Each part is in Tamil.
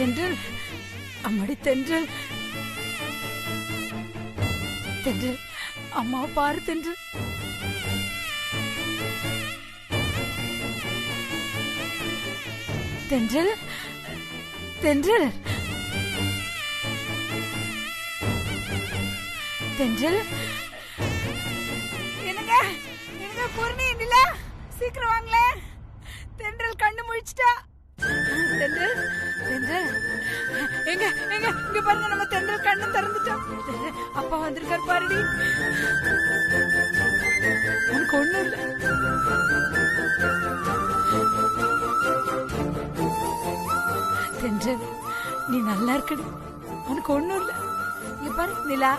தென்றல், அம்மாடி தென்றல், தென்றல், அம்மாவை பாரு தென்றல். தென்றல், தென்றல், தென்றல். என்னங்க என்னங்க பூர்ணி இல்ல, சீக்கிரம் வாங்களே. தென்றல் கண்ணு முழிச்சிட்டா. தென்றல், தென்றல், எங்க எங்க இங்க பாருங்க, நம்ம தென்றல் கண்ணு திறந்துட்டோம். அப்பா வந்திருக்காரு பாருடி. உனக்கு ஒண்ணும் இல்ல. தென்றல், நீ நல்லா இருக்கடி, உனக்கு ஒண்ணும் இல்ல. இங்க பாரு நிலா,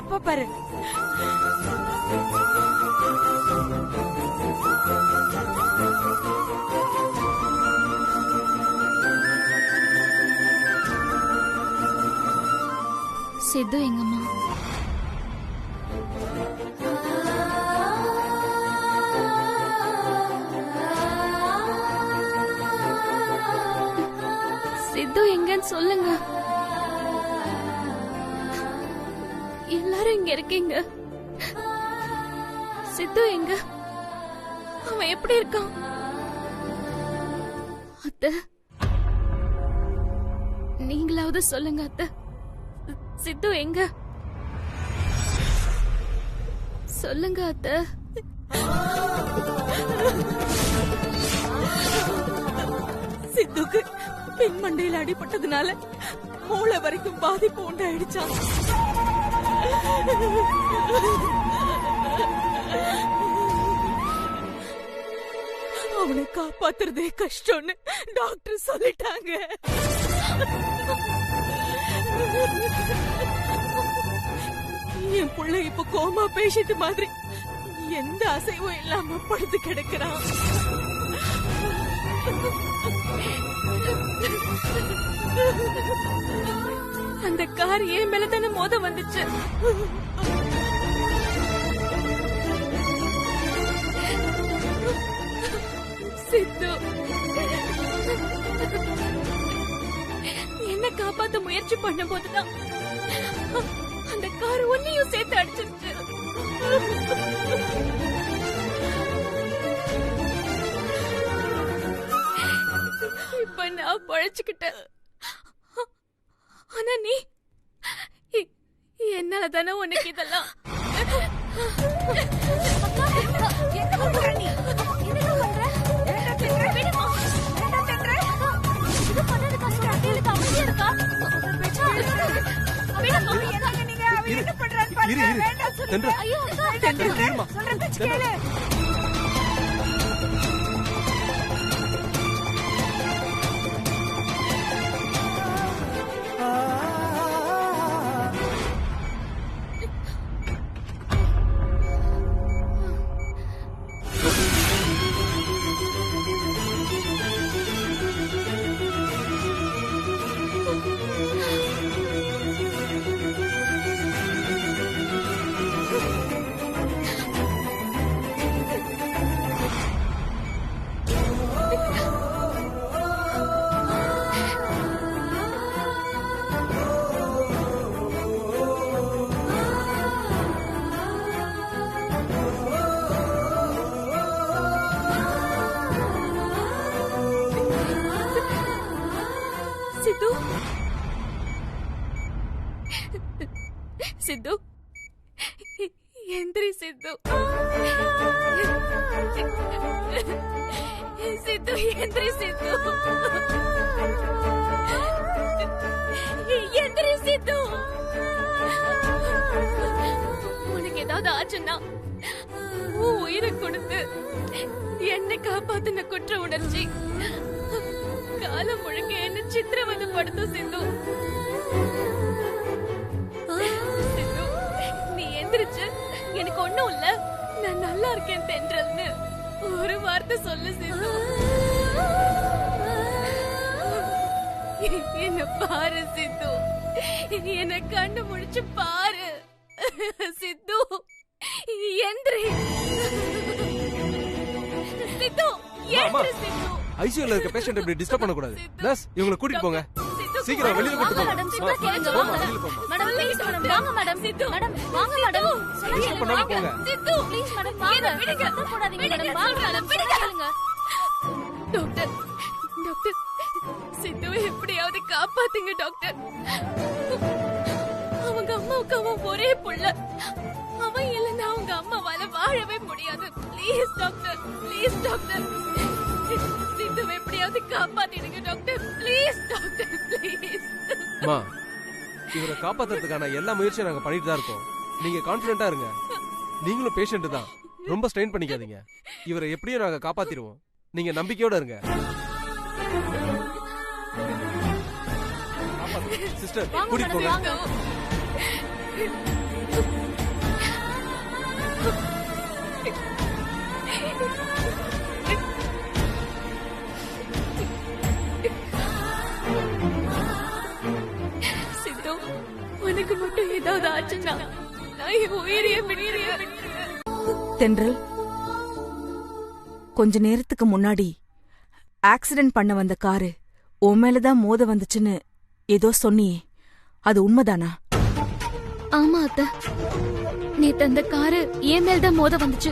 அப்பா பாரு. சித்து எங்கம்மா? சித்து எங்கன்னு சொல்லுங்க. எல்லாரும் இங்க இருக்கீங்க. சித்து எங்க? அவன் எப்படி இருக்கான்? அத்தை, நீங்களாவது சொல்லுங்க அத்தை. சித்து எங்க? சொல்லுங்க அத்தை. சித்துக்கு பின் மண்டையில் அடிபட்டதுனால மூளை வரைக்கும் பாதிப்பு உண்டாயிடுச்சான். அவனை காப்பாத்துறதே கஷ்டம்னு டாக்டர் சொல்லிட்டாங்க. என் புள்ள இப்ப கோமா பேஷண்ட் மாதிரி எந்த அசைவும் இல்லாம படுத்து கிடக்கிறான். அந்த கார் ஏன் மேல தானே மோத வந்துச்சு. சித்து, என்ன காப்பாத்த முயற்சி பண்ண போதுதான் அந்த கார் ஒன்னையும் சேர்த்து அடிச்சிருச்சு. இப்ப நான் பழச்சுக்கிட்டேன். ஆனா நீ என்னால தானே உனக்கு இதெல்லாம். சித்து, சித்து, எந்திரி சித்து. சித்து, எந்திரி சித்து. எந்திரி சித்து. உனக்கு ஏதாவது ஆச்சுன்னா உயிரை கொடுத்து என்னை காப்பாத்தின குற்ற உணர்ச்சி காலம் முழுக்க என்ன சித்திரவதை படுத்தும். சிந்து, சிந்து, நீ எந்திரிச்சு எனக்கு ஒண்ணும் இல்ல, நான் நல்லா இருக்கேன் தென்றல்னு ஒரு வார்த்தை சொல்லு சிந்து. என்ன பாரு சித்து, என்ன கண்ணு முடிச்சு பாரு சித்து. எந்திரி சித்து, எந்திரி சித்து. ஐசியூல இருக்க பேஷண்ட் இப்படி டிஸ்டர்ப் பண்ண கூடாது. நர்ஸ் இவங்களை கூட்டிட்டு போங்க. சீக்கிரம் வெளியில கூட்டிட்டு போங்க. மேடம் சித்து கேளுங்க வாங்க மேடம் ப்ளீஸ் மேடம் வாங்க மேடம் சித்து மேடம் வாங்க மேடம் டிஸ்டர்ப் பண்ணாம போங்க. சித்து ப்ளீஸ் மேடம் வாங்க விடுங்க போடாதீங்க மேடம் வாங்க மேடம் விடுங்க டாக்டர் டாக்டர் சித்துவை எப்படியாவது காப்பாத்துங்க டாக்டர். அவங்க அம்மாவுக்கு அவன் ஒரே புள்ள. அவன் இல்லைன்னா அவங்க அம்மாவால வாழவே முடியாது. ப்ளீஸ் டாக்டர் ப்ளீஸ் டாக்டர் சித்துவை எப்படியாவது காப்பாத்திடுங்க டாக்டர். Please doctor please. அம்மா இவரை காப்பாத்துறதுக்கான எல்லா முயற்சியும் நாங்க பண்ணிட்டு தான் இருக்கோம். நீங்க கான்ஃபிடென்ட்டா இருங்க. நீங்களும் பேஷண்ட் தான், ரொம்ப ஸ்ட்ரெயின் பண்ணிக்காதீங்க. இவரை எப்படியும் நாங்க காப்பாத்திடுவோம். நீங்க நம்பிக்கையோட இருங்க. சிஸ்டர் கூட்டிட்டு போங்க. சித்து உனக்கு மட்டும் ஏதாவது ஆச்சுன்னா நான் என் உயிரையே விடுறேன். தென்றல், கொஞ்ச நேரத்துக்கு முன்னாடி ஆக்சிடென்ட் பண்ண வந்த காரு உன் மேலதான் மோத வந்துச்சுன்னு ஏதோ சொன்னியே, அது உண்மைதானா? ஆமா அத்தை, நேத்து அந்த காரு என் மேல்தான் மோத வந்துச்சு.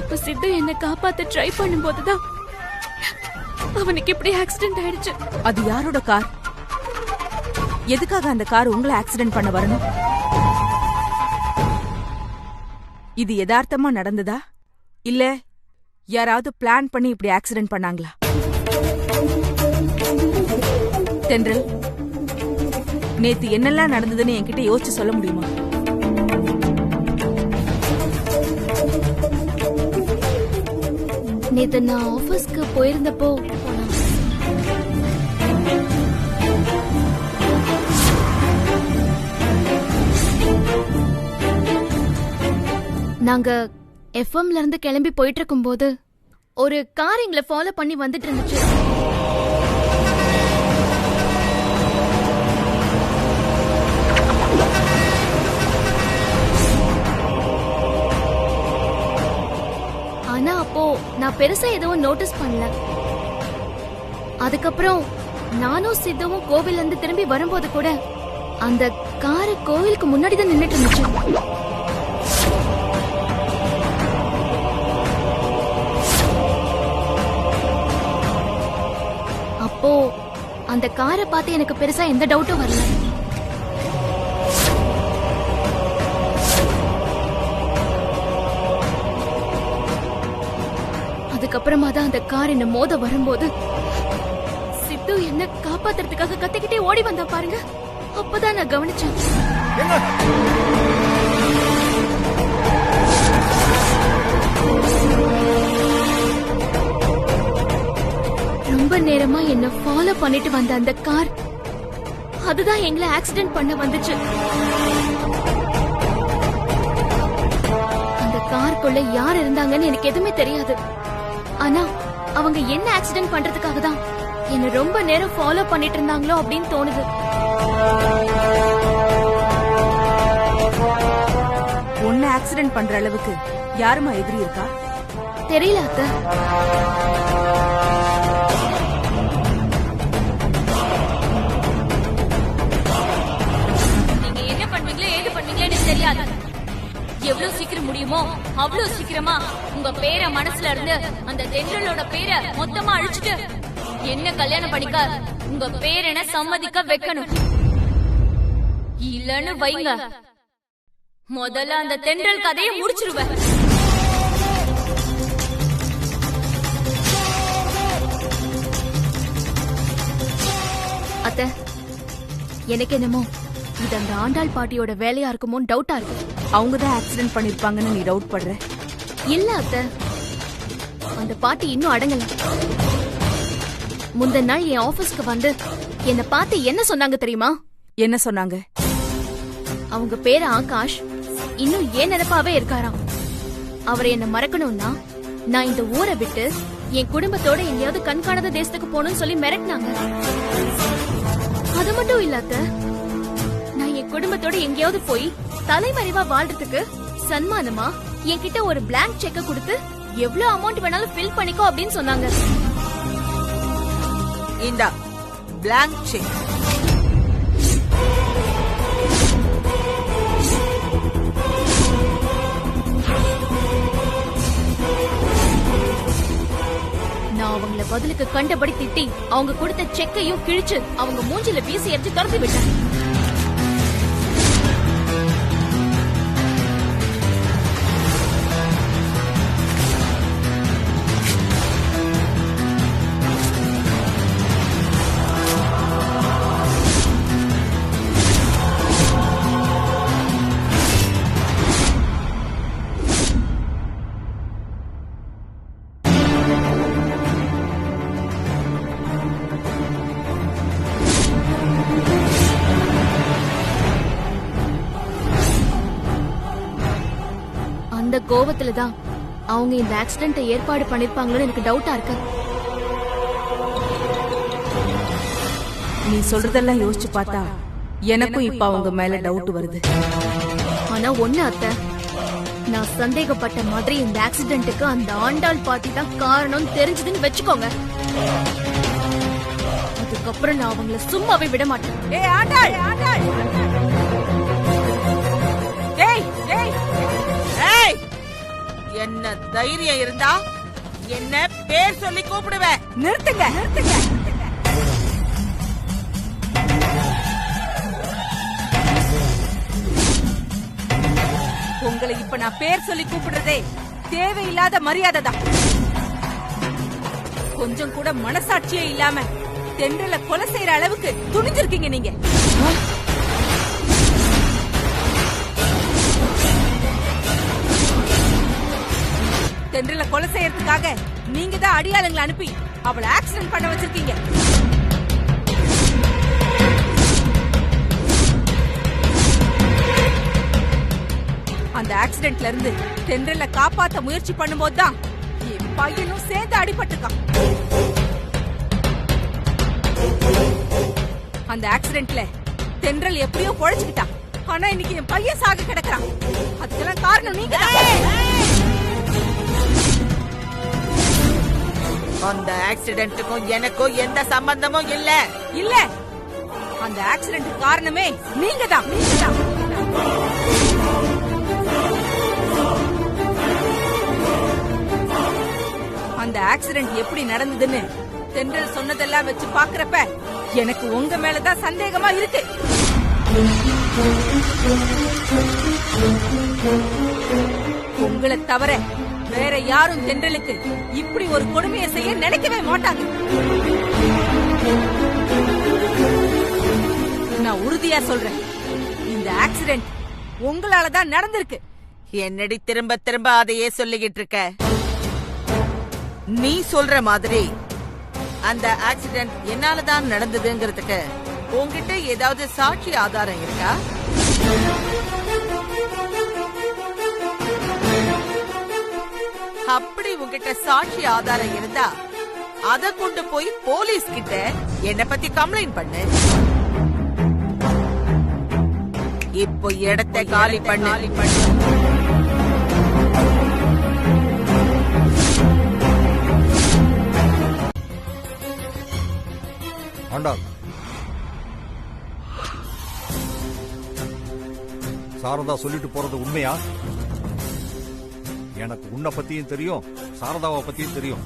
அப்ப சித்து என்ன காப்பாத்த ட்ரை பண்ணும் போதுதான் அவனுக்கு இப்படி ஆக்சிடென்ட் ஆயிடுச்சு. அது யாரோட கார்? எதுக்காக அந்த கார் உங்களை ஆக்சிடென்ட் பண்ண வரணும்? இது யதார்த்தமா நடந்ததா இல்ல யாராவது பிளான் பண்ணி இப்படி ஆக்சிடென்ட் பண்ணாங்களா? தென்றல், நேத்து என்னெல்லாம் நடந்ததுன்னு என்கிட்ட யோசிச்சு சொல்ல முடியுமா? நேத்து நான் ஆபீஸ்க்கு போயிருந்தப்போ நாங்க எஃப்எம்ல இருந்து கிளம்பி போயிட்டு இருக்கும்போது ஒரு கார் எங்களை ஃபாலோ பண்ணி வந்துட்டு இருந்துச்சு. ஆனா அப்போ நான் பெருசா எதுவும் நோட்டீஸ் பண்ணல. அதுக்கப்புறம் நானும் சித்துவும் கோவில்ல இருந்து திரும்பி வரும்போது கூட அந்த காரு கோவிலுக்கு முன்னாடி தான் நின்னுட்டு இருந்துச்சு. அப்போ அந்த காரை பார்த்து எனக்கு பெருசா எந்த டவுட்டும் வரல. அதுக்கப்புறமா தான் அந்த கார் என்ன மோத வரும்போது சித்து என்ன காப்பாத்துறதுக்காக கத்திக்கிட்டே ஓடி வந்தா பாருங்க. அப்பதான் நான் கவனிச்சேன். ரொம்ப நேரமா என்ன ஃபாலோ பண்ணிட்டு வந்த அந்த கார் அதுதான் எங்களை ஆக்சிடென்ட் பண்ண வந்துச்சு. அந்த காருக்குள்ள யார் இருந்தாங்கன்னு எனக்கு எதுவுமே தெரியாது. ஆனா அவங்க என்ன ஆக்சிடென்ட் பண்றதுக்காக தான் என்ன ரொம்ப நேரம் ஃபாலோ பண்ணிட்டு இருந்தாங்களோ அப்படின்னு தோணுது. உன்னை ஆக்சிடென்ட் பண்ற அளவுக்கு யாருமா எதிரி இருக்கா? தெரியல அத்தை. நீங்க என்ன பண்ணுவீங்களோ ஏது பண்ணுவீங்களோ எனக்கு தெரியாது. எவ்வளவு சீக்கிரம் முடியுமோ அவ்வளவு சீக்கிரமா உங்க பேரை மனசுல இருந்து அந்த தென்றலோட பேரை மொத்தமா அழிச்சிட்டு என்ன கல்யாணம் பண்ணிக்க உங்க பேரனை சம்மதிக்க வைக்கணும். இல்லன்னு வைங்க, முதல்ல அந்த தென்றல் கதையை முடிச்சிருவேன். அத்தை, எனக்கு என்னமோ இது அந்த ஆண்டாள் பாட்டியோட வேலையா இருக்குமோ டவுட்டா இருக்கு. அவங்கதான் ஆக்சிடென்ட் பண்ணிருப்பாங்கன்னு நீ டவுட் பண்ற? இல்ல அத்தை, அந்த பாட்டி இன்னும் அடங்கல. முந்தின நாள் என் ஆபீஸ்க்கு வந்து என்ன பார்த்து என்ன சொன்னாங்க தெரியுமா? என்ன சொன்னாங்க? அவங்க பேரு ஆகாஷ் இன்னும் ஏன் நினைப்பாவே இருக்காராம். அவரை என்ன மறக்கணும்னா நான் இந்த ஊரை விட்டு என் குடும்பத்தோட எங்கேயாவது கண்காணாத தேசத்துக்கு போகணும்னு சொல்லி மிரட்டினாங்க. அது மட்டும் இல்ல அத்தை, நான் என் குடும்பத்தோட எங்கேயாவது போய் தலைமறைவா வாழ்றதுக்கு சன்மானமா என்கிட்ட ஒரு blank செக்க கொடுத்து எவ்வளவு அமௌண்ட் வேணாலும் ஃபில் பண்ணிக்கோ அப்படின்னு சொன்னாங்க. இந்தா blank check. நான் அவங்கள பதிலுக்கு கண்டபடி திட்டி அவங்க கொடுத்த செக்கையும் கிழிச்சு அவங்க மூஞ்சில வீசி எரிஞ்சு துரத்தி விட்டேன். அந்த கோவத்துல தான் அவங்க இந்த ஆக்சிடென்ட்டை ஏற்பாடு பண்ணிருப்பாங்களோன்னு எனக்கு டவுட்டா இருக்கு. நீ சொல்றதெல்லாம் யோசிச்சு பார்த்தா எனக்கும் இப்ப அவங்க மேல டவுட் வருது. ஆனா ஒண்ணு அத்தை, நான் சந்தேகப்பட்ட மாதிரி இந்த ஆக்சிடென்ட்டுக்கு அந்த ஆண்டாள் பாட்டி தான் காரணம் தெரிஞ்சதுன்னு வெச்சுக்கோங்க. அதுக்கப்புறம் நான் அவங்கள சும்மாவே விட மாட்டேன். ஏய் ஆண்டாள், ஆண்டாள். ஏய் ஏய் ஏய், என்ன தைரியம் இருந்தா என்ன பேர் சொல்லி கூப்பிடுவேன். நிறுத்துங்க, நிறுத்துங்க. உங்களை இப்ப நான் பேர் சொல்லி கூப்பிடுறதே தேவையில்லாத மரியாதை தான். கொஞ்சம் கூட மனசாட்சியே இல்லாம தென்றல கொலை செய்யற அளவுக்கு துணிஞ்சிருக்கீங்க நீங்க. தென்றல கொலை செய்யறதுக்காக நீங்க தான் அடியாளுங்களை அனுப்பி அவளை ஆக்சிடென்ட் பண்ண வச்சிருக்கீங்க. அந்த ஆக்சிடென்ட்ல இருந்து தென்றல காப்பாத்த முயற்சி பண்ணும்போது தான் என் பையனும் சேர்ந்து அடிபட்டுருக்கான். அந்த ஆக்சிடென்ட்ல தென்றல் எப்படியோ பொழைச்சுக்கிட்டான். ஆனா இன்னைக்கு என் பையன் சாக கிடக்குறான். அதுக்கெல்லாம் காரணம் நீங்க. அந்த ஆக்சிடென்ட்டுக்கும் எனக்கும் எந்த சம்பந்தமும் இல்ல. இல்ல, அந்த ஆக்சிடென்ட் காரணமே நீங்க தான். அந்த ஆக்சிடென்ட் எப்படி நடந்ததுன்னு தென்றல் சொன்னதெல்லாம் வச்சு பாக்குறப்ப எனக்கு உங்க மேலதான் சந்தேகமா இருக்கு. உங்களை தவிர வேற யாரும் தென்றலுக்கு இப்படி ஒரு கொடுமையை செய்ய நினைக்கவே மாட்டாங்க. நான் உறுதியா சொல்றேன், இந்த ஆக்சிடென்ட் உங்களாலதான் நடந்திருக்கு. என்னடி திரும்ப திரும்ப அதையே சொல்லிக்கிட்டு இருக்க? நீ சொல்ற மாதிரி அந்த ஆக்சிடென்ட் என்னாலதான் நடந்ததுங்கிறதுக்கு உன்கிட்ட ஏதாவது சாட்சி ஆதாரம் இருக்கா? அப்படி உன்கிட்ட சாட்சி ஆதாரம் இருந்தா அத கொண்டு போய் போலீஸ் கிட்ட என்ன பத்தி கம்ப்ளைண்ட் பண்ணு. இப்போ இடத்தை காலி பண்ணு. ஆண்டாள், சாரதா சொல்லிட்டு போறது உண்மையா? எனக்கு உன்னை பத்தியும் தெரியும், சாரதாவை பத்தியும் தெரியும்.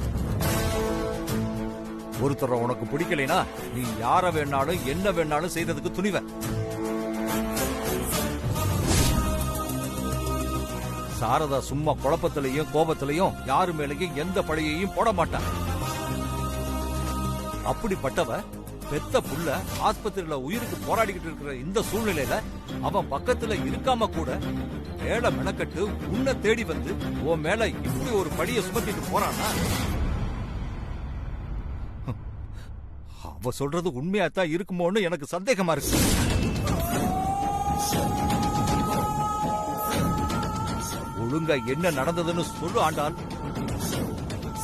ஒருத்தர உனக்கு பிடிக்கலைனா நீ யார வேணாலும் என்ன வேணாலும் செய்ததுக்கு துணிவ. சாரதா சும்மா குழப்பத்திலையும் கோபத்திலையும் யாரு மேலேயும் எந்த பழியையும் போட மாட்டான். அப்படிப்பட்டவ பெத்த புள்ள ஆஸ்பத்திரியில உயிருக்கு போராடிக்கிட்டு இருக்கிற இந்த சூழ்நிலையில அவன் பக்கத்துல இருக்காம கூட மேல மெனக்கட்டு உன்னை தேடி வந்து உன் மேல இப்படி ஒரு படியை சுமத்திட்டு போறானா? அவ சொல்றது உண்மையாத்தான் இருக்குமோன்னு எனக்கு சந்தேகமா இருக்கு. ஒழுங்கா என்ன நடந்ததுன்னு சொல்லு ஆண்டாள்.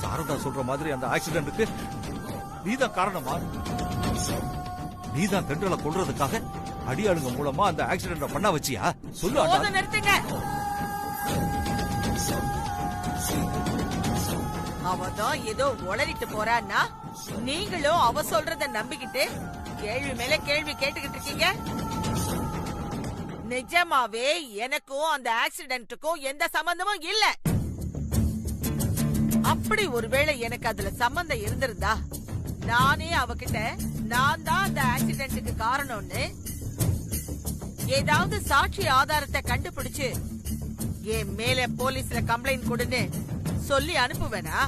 சாரதா சொல்ற மாதிரி அந்த ஆக்சிடென்ட்டுக்கு நீதான் காரணமா? நீதான் தென்றலை கொல்றதுக்காக அடியாளுங்க மூலமா அந்த ஆக்சிடென்ட் பண்ண வச்சியா? சொல்லு ஆண்டாள். நிறுத்துங்க. அவதான் ஏதோ உளறிட்டு போறான்னா நீங்களும் அவ சொல்றத நம்பிக்கிட்டு கேள்வி மேல கேள்வி கேட்டுக்கிட்டு இருக்கீங்க. நிஜமாவே எனக்கும் அந்த ஆக்சிடென்ட்டுக்கும் எந்த சம்பந்தமும் இல்ல. அப்படி ஒருவேளை எனக்கு அதுல சம்பந்தம் இருந்திருந்தா நானே அவகிட்ட நான் தான் அந்த ஆக்சிடென்ட்டுக்கு காரணம்னு ஏதாவது சாட்சி ஆதாரத்தை கண்டுபிடிச்சு என் மேல போலீஸ்ல கம்ப்ளைண்ட் கொடுன்னு சொல்லி அனுப்புவேனா?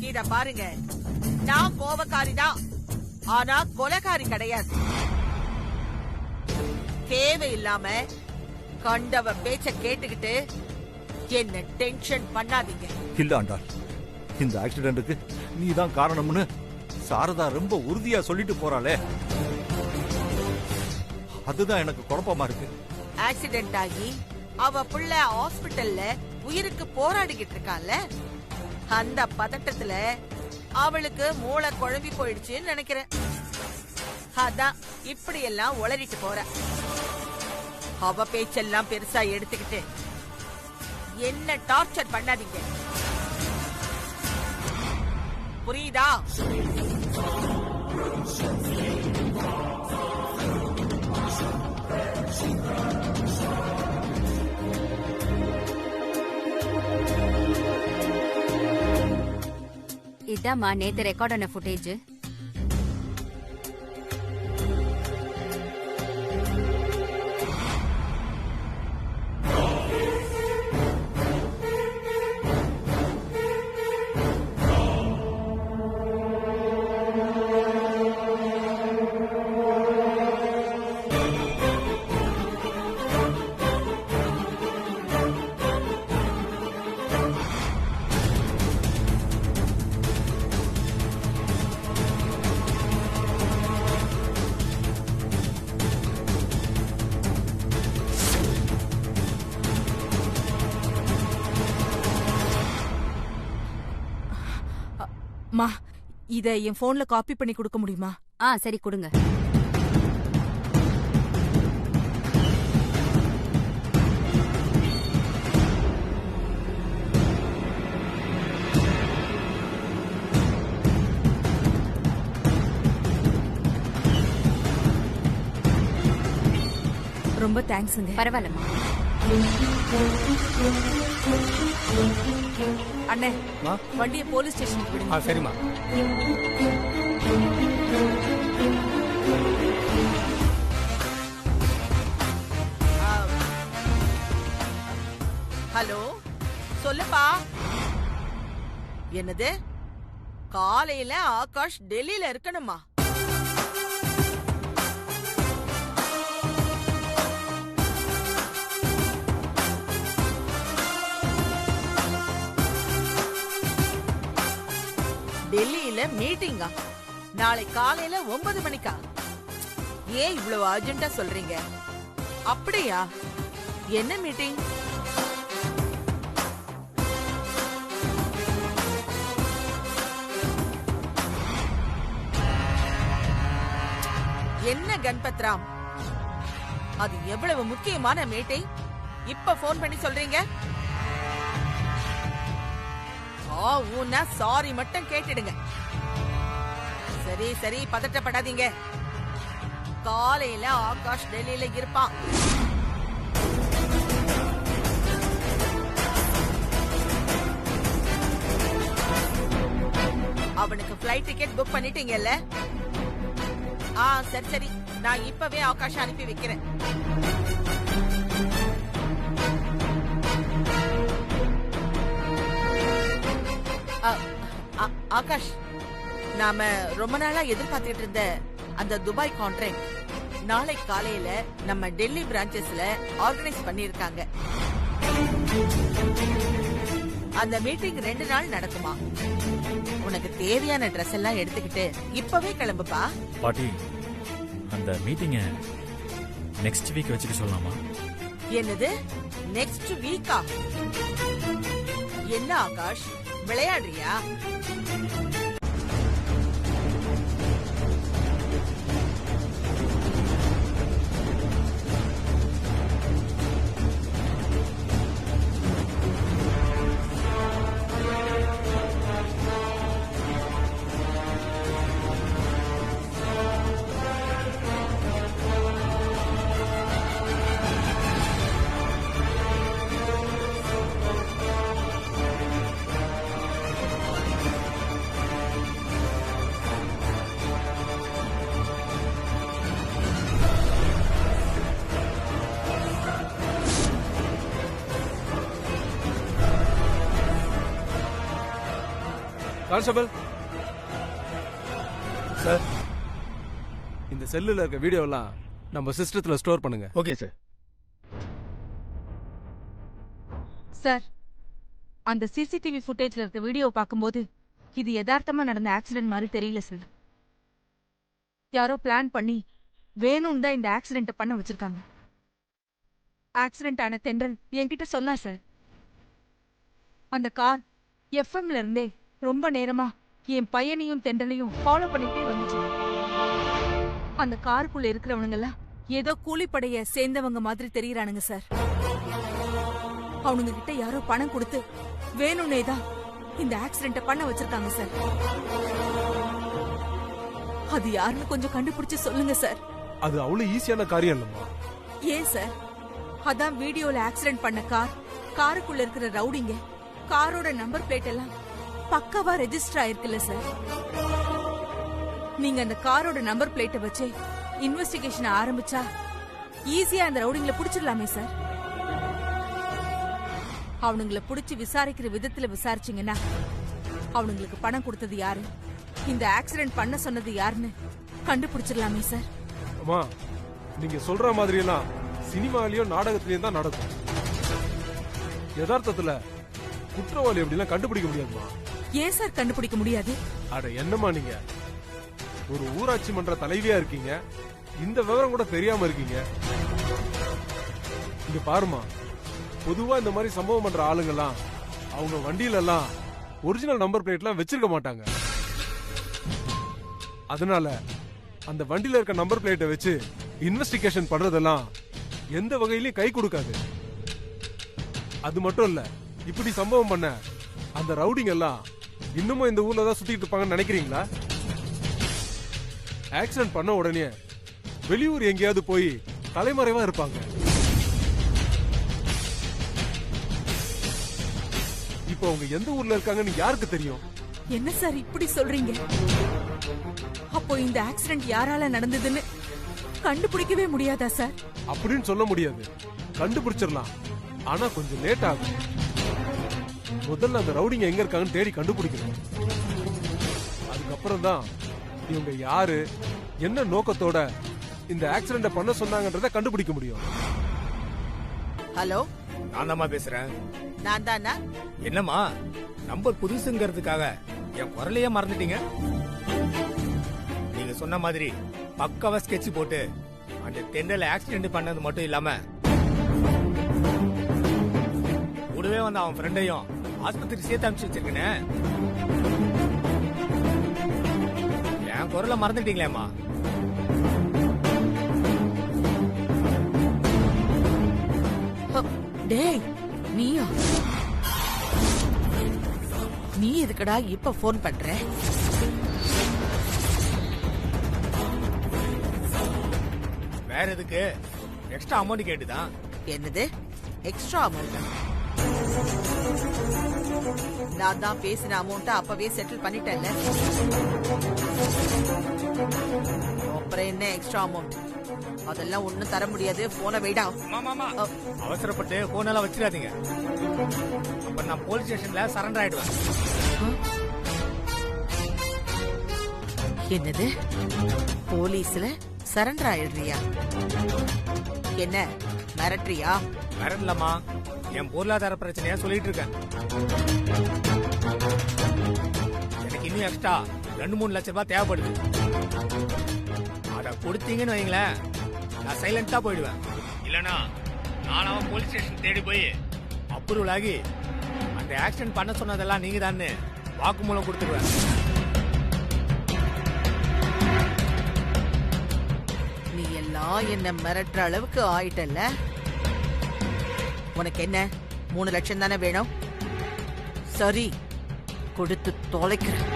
இத பாருங்க, நான் கோபக்காரி தான், ஆனா கொலைகாரி கிடையாது. தேவையில்லாம கண்டவ பேச்ச கேட்டுக்கிட்டு என்ன டென்ஷன் பண்ணாதீங்க. இல்ல ஆண்டாள், இந்த ஆக்சிடென்ட்டுக்கு நீதான் காரணம்னு சாரதா ரொம்ப உறுதியா சொல்லிட்டு போறாளே, அதுதான் எனக்கு குழப்பமா இருக்கு. ஆக்சிடென்ட் ஆகி அவ புள்ள ஹாஸ்பிடல்ல உயிருக்கு போராடிக்கிட்டு இருக்கான்ல, அந்த பதட்டத்துல அவளுக்கு மூளை குழம்பி போயிடுச்சுன்னு நினைக்கிறேன். அதான் இப்படி எல்லாம் உளறிட்டு போற. அவ பேச்செல்லாம் பெருசா எடுத்துக்கிட்டு என்ன டார்ச்சர் பண்ணாதீங்க, புரியுதா? இதாம்மா நேத்து ரெக்கார்ட் ஆன ஃபுட்டேஜ். மா, இத என் போன்ல காப்பி பண்ணி கொடுக்க முடியுமா? சரி கொடுங்க. ரொம்ப தேங்க்ஸ்ங்க. பரவாயில்லம்மா. அண்ணே, வண்டியை போலீஸ் ஸ்டேஷனுக்கு விடுங்க. சரிம்மா. ஹலோ, சொல்லுப்பா. என்னது, காலையில ஆகாஷ் டெல்லியில இருக்கணுமா? டெல்லியில மீட்டிங்கா? நாளை காலையில 9 மணிக்கா? ஏன் இவ்வளவு அர்ஜென்ட்டா சொல்றீங்க? அப்படியா? என்ன மீட்டிங்? என்ன கண்பத்ராம், அது எவ்வளவு முக்கியமான மீட்டிங்? இப்ப போன் பண்ணி சொல்றீங்க? சாரி மட்டும் கேட்டுடுங்க. சரி சரி, பதட்டப்படாதீங்க. காலையில ஆகாஷ் டெல்லியில இருப்பான். அவனுக்கு ஃப்ளைட் டிக்கெட் புக் பண்ணிட்டீங்கல்ல? சரி சரி, நான் இப்பவே ஆகாஷ் அனுப்பி வைக்கிறேன். ஆகாஷ், நாம ரொம்ப நாளா எதிர்பார்த்துட்டு இருந்த அந்த துபாய் கான்ட்ராக்ட் நாளை காலையில நம்ம டெல்லி பிரான்ச்சஸ்ல ஆர்கனைஸ் பண்ணிருக்காங்க. அந்த மீட்டிங் 2 நாள் நடக்குமா? உனக்கு தேவையான ட்ரெஸ் எல்லாம் எடுத்துக்கிட்டு இப்பவே கிளம்புப்பா. பாட்டி, அந்த மீட்டிங்க நெக்ஸ்ட் வீக் வச்சுக்க சொல்லலாமா? என்னது, நெக்ஸ்ட் வீக்கா? என்ன ஆகாஷ், விளையாடுறியா? Constable sir. இந்த செல்லுல இருக்க வீடியோ எல்லாம் நம்ம சிஸ்டத்துல ஸ்டோர் பண்ணுங்க. Okay sir. சார், அந்த சிசிடிவி ஃபுட்டேஜ்ல இருக்க வீடியோ பார்க்கும்போது இது யதார்த்தமா நடந்த ஆக்சிடென்ட் மாதிரி தெரியல சார். யாரோ பிளான் பண்ணி வேணும்னு தான் இந்த ஆக்சிடென்ட்டை பண்ண வச்சிருக்காங்க. ஆக்சிடென்ட் ஆன தென்றல் என்கிட்ட சொன்னா சார். அந்த கார் எஃப்எம்ல இருந்தே ரொம்ப நேரமா என் பையனையும் தென்றலையும் ஃபாலோ பண்ணிட்டே வந்துச்சு. அந்த காருக்குள்ள இருக்கிறவனுங்க எல்லாம் ஏதோ கூலிப்படைய சேர்ந்தவங்க மாதிரி தெரியறானுங்க சார். அவனுங்க கிட்ட யாரோ பணம் கொடுத்து வேணும்னே தான் இந்த ஆக்சிடென்ட்ட பண்ண வச்சிருக்காங்க சார். அது யாருன்னு கொஞ்சம் கண்டுபிடிச்சு சொல்லுங்க சார். அது அவ்வளவு ஈஸியான காரியம் இல்லம்மா. ஏன் சார்? அதான் வீடியோல ஆக்சிடென்ட் பண்ண காருக்குள்ள இருக்கிற ரவுடிங்க, காரோட நம்பர் பிளேட் எல்லாம் பக்காவா ரெஜிஸ்டர் ஆயிருக்குல்ல சார். நீங்க அந்த காரோட நம்பர் பிளேட்டை வச்சு இன்வெஸ்டிகேஷன் ஆரம்பிச்சா ஈஸியா அந்த ரவுடிங்களை புடிச்சிடலாமே சார். அவனுங்களை புடிச்சு விசாரிக்கிற விதத்துல விசாரிச்சீங்கன்னா அவனுங்களுக்கு பணம் கொடுத்தது யாரு, இந்த ஆக்சிடென்ட் பண்ண சொன்னது யாருன்னு கண்டுபிடிச்சிடலாமே சார். அம்மா, நீங்க சொல்ற மாதிரி எல்லாம் சினிமாலயும் நாடகத்திலயும் தான் நடக்கும். யதார்த்தத்துல குற்றவாளி அப்படிலாம் கண்டுபிடிக்க முடியாதுமா. ஏன் சார் கண்டுபிடிக்க முடியாது? அட என்னம்மா, நீங்க ஒரு ஊராட்சி மன்ற தலைவியா இருக்கீங்க, இந்த விவரம் கூட தெரியாம இருக்கீங்க. இங்க பாருமா, பொதுவா இந்த மாதிரி சம்பவம் பண்ற ஆளுங்கெல்லாம் அவங்க வண்டியில எல்லாம் ஒரிஜினல் நம்பர் பிளேட்லாம் வச்சிருக்க மாட்டாங்க. அதனால அந்த வண்டியில இருக்க நம்பர் பிளேட்டை வச்சு இன்வெஸ்டிகேஷன் பண்றதெல்லாம் எந்த வகையிலயும் கை கொடுக்காது. அது மட்டும் இல்ல, இப்படி சம்பவம் பண்ண அந்த ரவுடிங் எல்லாம் இன்னமும் இந்த ஊர்ல தான் சுத்திட்டு இருப்பாங்கன்னு நினைக்கிறீங்களா? ஆக்சிடென்ட் பண்ண உடனே வெளியூர் எங்கேயாவது போய் தலைமறைவா இருப்பாங்க. இப்போ அவங்க எந்த ஊர்ல இருக்காங்கன்னு யாருக்கு தெரியும்? என்ன சார் இப்படி சொல்றீங்க? அப்போ இந்த ஆக்சிடென்ட் யாரால நடந்ததுன்னு கண்டுபிடிக்கவே முடியாதா சார்? அப்படின்னு சொல்ல முடியாது. கண்டுபிடிச்சிடலாம், ஆனா கொஞ்சம் லேட் ஆகும். முதல்ல அந்த ரவுடிங்க எங்க இருக்காங்கன்னு தேடி கண்டுபிடிக்கணும். அதுக்கப்புறம் தான் இவங்க யாரு, என்ன நோக்கத்தோட இந்த ஆக்சிடென்ட் பண்ண சொன்னாங்கன்றத கண்டுபிடிக்க முடியும். ஹலோ, நான் தாம்மா பேசுறேன். நான் தானா? என்னம்மா, நம்பர் புதுசுங்கிறதுக்காக என் குரலையே மறந்துட்டீங்க? நீங்க சொன்ன மாதிரி பக்காவா ஸ்கெட்ச் போட்டு அந்த தென்றல ஆக்சிடென்ட் பண்ணது மட்டும் இல்லாம கூடவே வந்து அவன் ஃப்ரெண்டையும் ஆஸ்பத்திரி சேர்த்து அனுப்பிச்சு வச்சிருக்கேனே. என் குரலை மறந்துட்டீங்களேம்மா? டேய், நீயா? நீ எதுக்குடா இப்ப போன் பண்ற? வேற எதுக்கு? எக்ஸ்ட்ரா அமௌண்ட் கேட்டுதான். என்னது எக்ஸ்ட்ரா அமௌண்ட்? நான் தான் பேசின அமௌண்ட் அப்பவே செட்டில் பண்ணிட்டேன்ல. அப்புறம் என்ன எக்ஸ்ட்ரா அமௌண்ட்? அதெல்லாம் ஒண்ணும் தர முடியாது. போன வைடா. அவசரப்பட்டு போன் எல்லாம் வச்சிடாதீங்க. அப்ப நான் போலீஸ் ஸ்டேஷன்ல சரண்டர் ஆயிடுவேன். என்னது? போலீஸ்ல சரண்டர் ஆயிடுறியா? என்ன மிரட்டுறியா? மிரட்டலம்மா, என் பொருளாதார பிரச்சனையா சொல்லிட்டு இருக்கேன். எனக்கு இன்னும் எக்ஸ்ட்ரா 2-3 லட்சம் ரூபாய் தேவைப்படுது. அத கொடுத்தீங்கன்னு வைங்களேன், நான் சைலண்டா போயிடுவேன். இல்லனா நானாவும் போலீஸ் ஸ்டேஷன் தேடி போய் அப்ரூவல் ஆகி அந்த ஆக்சிடென்ட் பண்ண சொன்னதெல்லாம் நீங்க தான் வாக்குமூலம் கொடுத்துருவேன். நீ எல்லாம் என்ன மிரட்டுற அளவுக்கு ஆயிட்டல்ல. உனக்கு என்ன 3 லட்சம் தானே வேணும்? சரி, கொடுத்து தொலைக்கிறேன்.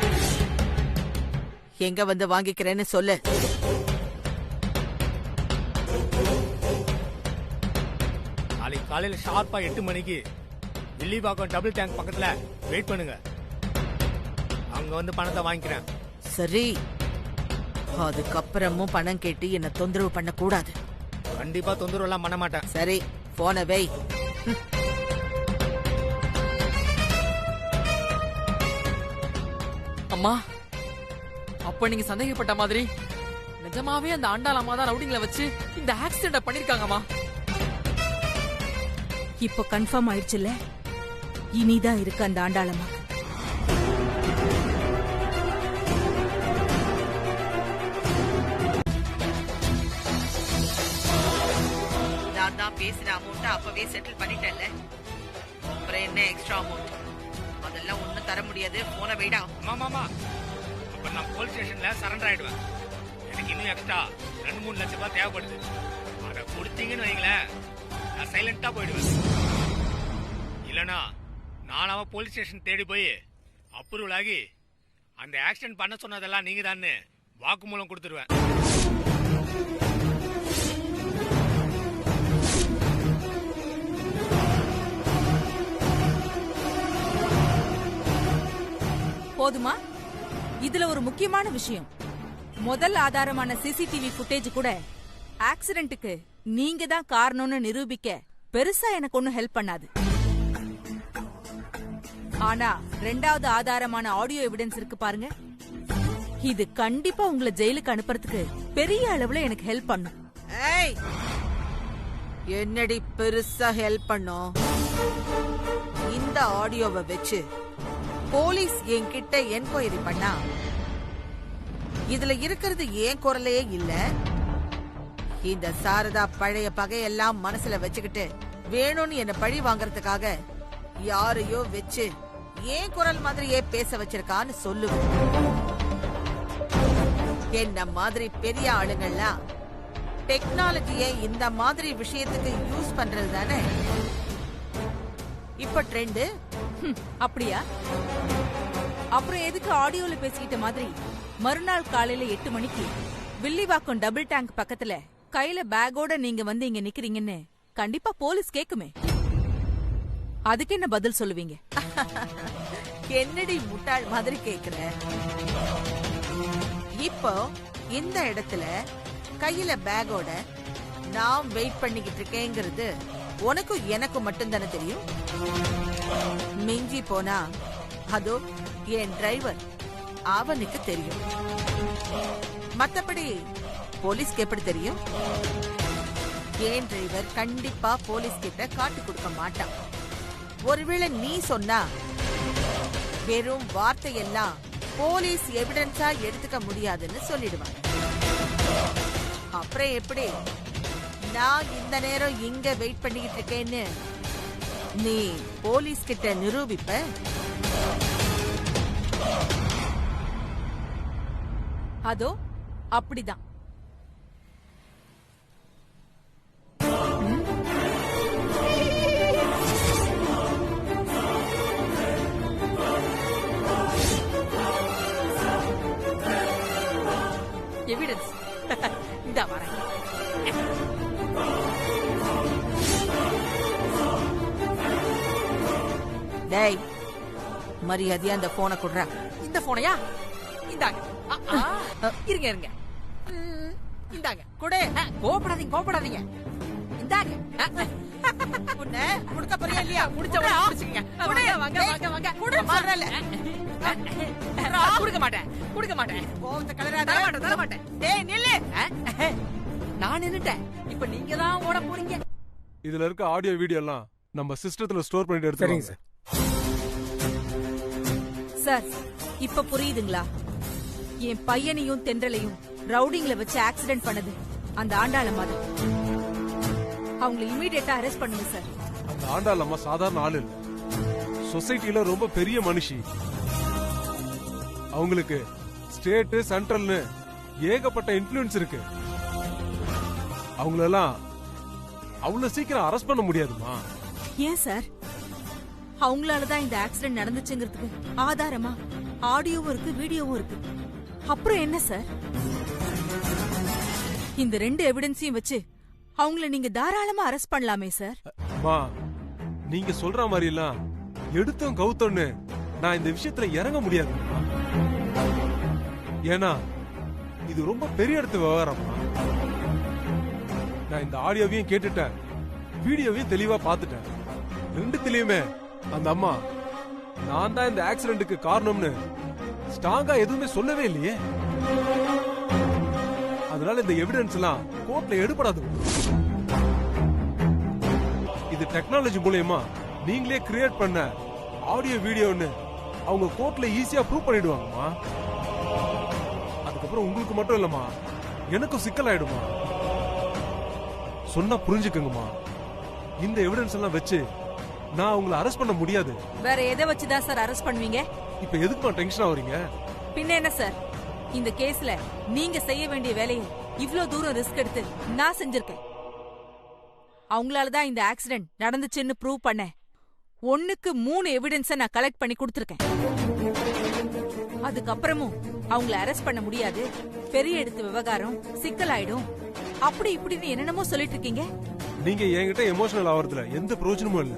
எங்க வந்து வாங்கிக்கிறேன்னு சொல்லு. நாளைக்கு காலையில ஷார்ப்பா 8 மணிக்கு வில்லிவாக்கம் டபுள் டேங்க் பக்கத்துல வெயிட் பண்ணுங்க. அங்க வந்து பணத்தை வாங்கிக்கிறேன். சரி, அதுக்கப்புறமும் பணம் கேட்டு என்ன தொந்தரவு பண்ண கூடாது. கண்டிப்பா தொந்தரவு எல்லாம் பண்ண மாட்டேன். சரி, போன வை. அம்மா, அப்ப நீங்க சந்தேகப்பட்ட மாதிரி நிஜமாவே அந்த ஆண்டாள் அம்மா தான் ரவுடிங்ல வச்சு இந்த ஆக்சிடென்ட பண்ணிருக்காங்கம்மா. இப்போ கன்ஃபார்ம் ஆயிடுச்சுல்ல, இனிதான் இருக்கு அந்த ஆண்டாளம்மா. நான் தான் பேசின அமௌண்ட் அப்பவே செட்டில் பண்ணிட்டேன்ல, அப்புறம் என்ன எக்ஸ்ட்ரா அமௌண்ட்? அதெல்லாம் ஒண்ணும் தர முடியாது. போன வைடா. மாமா, அப்ப நான் போலீஸ் ஸ்டேஷன்ல சரண்டர் ஆயிடுவேன். எனக்கு இன்னும் எக்ஸ்ட்ரா 2-3 லட்சம் ரூபாய் தேவைப்படுது. அதை கொடுத்தீங்கன்னு வைங்களேன், நான் சைலண்டா போயிடுவேன். இல்லனா நானாவ போலீஸ் ஸ்டேஷன் தேடி போய் அப்ரூவல் ஆகி அந்த ஆக்சிடென்ட் பண்ண சொன்னதெல்லாம் நீங்க தான் வாக்குமூலம் கொடுத்துருவேன். போதுமா? இதுல ஒரு முக்கியமான விஷயம், முதல் ஆதாரமான சிசிடிவி ஃபுட்டேஜ் கூட ஆக்சிடென்ட்டுக்கு நீங்க தான் காரணம்னு நிரூபிக்க பெருசா எனக்கு ஒன்னும் ஹெல்ப் பண்ணாது. ஆனா ரெண்டாவது ஆதாரமான ஆடியோ எவிடன்ஸ் இருக்கு பாருங்க, இது கண்டிப்பா உங்களை ஜெயிலுக்கு அனுப்புறதுக்கு பெரிய அளவுல எனக்கு ஹெல்ப் பண்ணும். ஏய், என்னடி பெருசா ஹெல்ப் பண்ணும்? இந்த ஆடியோவை வச்சு போலீஸ் என்கிட்ட என்கொயரி பண்ணா இதுல இருக்கிறது ஏன் குரலே இல்ல. இந்த சாரதா பழைய பகையெல்லாம் மனசுல வச்சுக்கிட்டு வேணும்னு என்ன பழி வாங்கறதுக்காக யாரையோ வச்சு ஏன் குரல் மாதிரியே பேச வச்சிருக்கான்னு சொல்லுவேன். என்ன மாதிரி பெரிய ஆளுங்கள்லாம் டெக்னாலஜியை இந்த மாதிரி விஷயத்துக்கு யூஸ் பண்றது தானே இப்ப ட்ரெண்ட். அப்படியா? அப்புறம் எதுக்கு ஆடியோல பேசிக்கிட்ட மாதிரி மறுநாள் காலையில 8 மணிக்கு வில்லிவாக்கம் டபுள் டேங்க் பக்கத்துல கையில பேக்கோட நீங்க வந்து இங்க நிக்கிறீங்கன்னு கண்டிப்பா போலீஸ் கேக்குமே, அதுக்கு என்ன பதில் சொல்லுவீங்க? என்னடி முட்டாள் மாதிரி கேக்குற? இப்போ இந்த இடத்துல கையில பேக்கோட நான் வெயிட் பண்ணிக்கிட்டு இருக்கேங்கிறது உனக்கும் எனக்கும் மட்டும்தானே தெரியும். மிஞ்சி போனா அதோ என் டிரைவர் அவனுக்கு தெரியும். மத்தபடி போலீஸ்க்கு எப்படி தெரியும்? என் டிரைவர் கண்டிப்பா போலீஸ் கிட்ட காட்டி கொடுக்க மாட்டான். ஒருவேளை நீ சொன்னா வெறும் வார்த்தையெல்லாம் போலீஸ் எவிடன்ஸா எடுத்துக்க முடியாதுன்னு சொல்லிடுவாங்க. அப்புறம் எப்படி நான் இந்த நேரம் இங்க வெயிட் பண்ணிக்கிட்டு இருக்கேன்னு நீ போலீஸ் கிட்ட நிரூபிப்ப? அதோ அப்படிதான். எவிடன்ஸ் இந்த வரேன். டேய், மரியாதையா அந்த போனை குடுறா. இந்த போனையா? இந்தாங்க. இருங்க இருங்க, இந்தாங்க. குடு. கோபப்படாதீங்க. இந்தாங்க. உன்னை குடுக்க போறியா இல்லையா? முடிச்சுக்கங்க. வாங்க. கொடுக்க மாட்டேன். கோவத்தை கலராத. தர மாட்டேன். டேய் நில்லு. நான் நின்னுட்டேன். இப்ப நீங்க தான் ஓட போறீங்க. இதுல இருக்க ஆடியோ வீடியோ எல்லாம் நம்ம சிஸ்டத்துல ஸ்டோர் பண்ணிட்டு எடுத்துறீங்க சார். சார், இப்ப புரியுதுங்களா? என் பையனையும் தென்றலையும் ரவுடிங்ல வச்சு ஆக்சிடென்ட் பண்ணது அந்த ஆண்டாளம்மா தான். அவங்களை இமிடியேட்டா அரெஸ்ட் பண்ணுங்க சார். அந்த ஆண்டாளம்மா சாதாரண ஆளு இல்ல, சொசைட்டில ரொம்ப பெரிய மனுஷி. அவங்களுக்கு ஸ்டேட் சென்ட்ரல்னு ஏகப்பட்ட இன்ஃப்ளூயன்ஸ் இருக்கு. அவங்களெல்லாம் அவ்வளவு சீக்கிரம் அரெஸ்ட் பண்ண முடியாதுமா. ஏன் சார்? அவங்களாலதான் இந்த ஆக்சிடென்ட் நடந்துச்சுங்கிறதுக்கு ஆதாரமா ஆடியோவும் இருக்கு, வீடியோவும் இருக்கு. அப்புறம் என்ன சார்? இந்த 2 எவிடன்ஸையும் வச்சு அவங்கள நீங்க தாராளமா அரெஸ்ட் பண்ணலாமே சார். மா, நீங்க சொல்ற மாதிரி எல்லாம் எடுத்தோம் கவுத்தோன்னு நான் இந்த விஷயத்துல இறங்க முடியாது. ஏன்னா இது ரொம்ப பெரிய இடத்து விவகாரம். நான் இந்த ஆடியோவையும் கேட்டுட்டேன், வீடியோவையும் தெளிவா பார்த்துட்டேன். ரெண்டுத்திலயுமே அந்த அம்மா நான் தான் இந்த ஆக்சிடென்ட்டுக்கு காரணம்னு ஸ்ட்ராங்கா எதுவுமே சொல்லவே இல்லையே. அதனால இந்த எவிடன்ஸ் எல்லாம் கோர்ட்ல எடுபடாது. இது டெக்னாலஜி மூலமா நீங்களே கிரியேட் பண்ண ஆடியோ வீடியோன்னு அவங்க கோர்ட்ல ஈஸியா ப்ரூவ் பண்ணிடுவாங்கம்மா. அதுக்கப்புறம் உங்களுக்கு மட்டும் இல்லம்மா, எனக்கும் சிக்கல் ஆயிடுமா. சொன்னா புரிஞ்சுக்கங்கம்மா. இந்த எவிடன்ஸ் எல்லாம் வச்சு நான் உங்களை அரெஸ்ட் பண்ண முடியாது. வேற எதை வச்சுதான் சார் அரெஸ்ட் பண்ணுவீங்க? இப்ப எதுக்குமா டென்ஷன் ஆவறீங்க? பின்ன என்ன சார், இந்த கேஸ்ல நீங்க செய்ய வேண்டிய வேலையை இவ்ளோ தூரம் ரிஸ்க் எடுத்து நான் செஞ்சிருக்கேன். அவங்களாலதான் இந்த ஆக்சிடென்ட் நடந்துச்சுன்னு ப்ரூவ் பண்ண 1க்கு 3 எவிடன்ஸ நான் கலெக்ட் பண்ணி கொடுத்திருக்கேன். அதுக்கப்புறமும் அவங்கள அரெஸ்ட் பண்ண முடியாது, பெரிய எடுத்து விவகாரம் சிக்கலாயிடும், அப்படி இப்படின்னு என்னென்னமோ சொல்லிட்டு இருக்கீங்க. நீங்க என்கிட்ட எமோஷனல் ஆவறதுல எந்த பிரயோஜனமும் இல்ல.